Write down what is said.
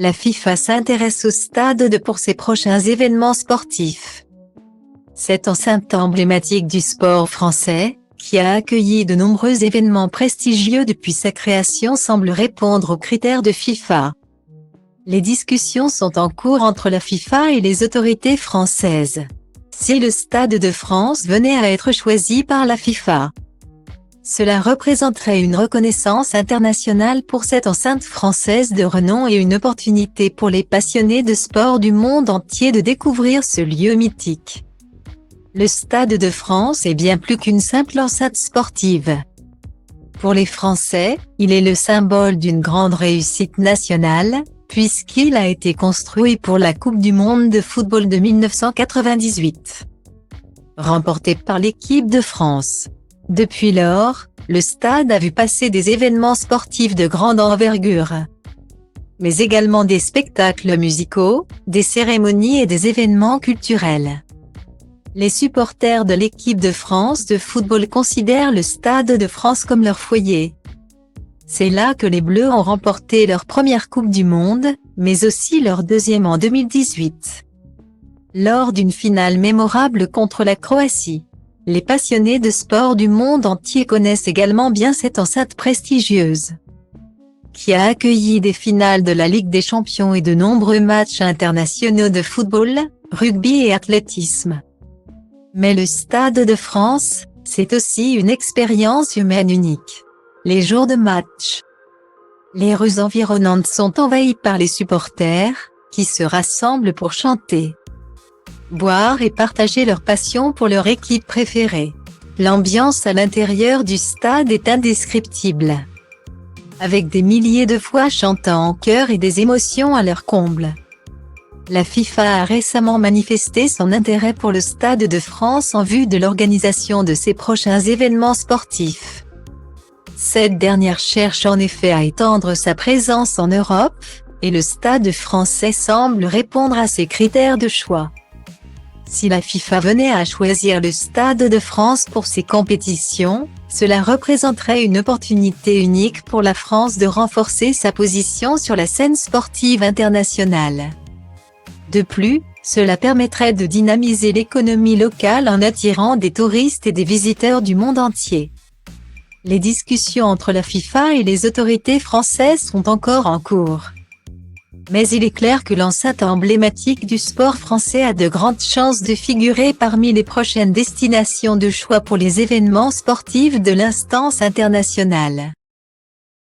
La FIFA s'intéresse au Stade de pour ses prochains événements sportifs. Cette enceinte emblématique du sport français, qui a accueilli de nombreux événements prestigieux depuis sa création, semble répondre aux critères de FIFA. Les discussions sont en cours entre la FIFA et les autorités françaises. Si le Stade de France venait à être choisi par la FIFA, cela représenterait une reconnaissance internationale pour cette enceinte française de renom et une opportunité pour les passionnés de sport du monde entier de découvrir ce lieu mythique. Le Stade de France est bien plus qu'une simple enceinte sportive. Pour les Français, il est le symbole d'une grande réussite nationale, puisqu'il a été construit pour la Coupe du monde de football de 1998, remportée par l'équipe de France. Depuis lors, le stade a vu passer des événements sportifs de grande envergure, mais également des spectacles musicaux, des cérémonies et des événements culturels. Les supporters de l'équipe de France de football considèrent le Stade de France comme leur foyer. C'est là que les Bleus ont remporté leur première Coupe du monde, mais aussi leur deuxième en 2018. Lors d'une finale mémorable contre la Croatie. Les passionnés de sport du monde entier connaissent également bien cette enceinte prestigieuse, qui a accueilli des finales de la Ligue des Champions et de nombreux matchs internationaux de football, rugby et athlétisme. Mais le Stade de France, c'est aussi une expérience humaine unique. Les jours de match, les rues environnantes sont envahies par les supporters, qui se rassemblent pour chanter, boire et partager leur passion pour leur équipe préférée. L'ambiance à l'intérieur du stade est indescriptible, avec des milliers de voix chantant en chœur et des émotions à leur comble. La FIFA a récemment manifesté son intérêt pour le Stade de France en vue de l'organisation de ses prochains événements sportifs. Cette dernière cherche en effet à étendre sa présence en Europe, et le Stade français semble répondre à ces critères de choix. Si la FIFA venait à choisir le Stade de France pour ses compétitions, cela représenterait une opportunité unique pour la France de renforcer sa position sur la scène sportive internationale. De plus, cela permettrait de dynamiser l'économie locale en attirant des touristes et des visiteurs du monde entier. Les discussions entre la FIFA et les autorités françaises sont encore en cours. Mais il est clair que l'enceinte emblématique du sport français a de grandes chances de figurer parmi les prochaines destinations de choix pour les événements sportifs de l'instance internationale.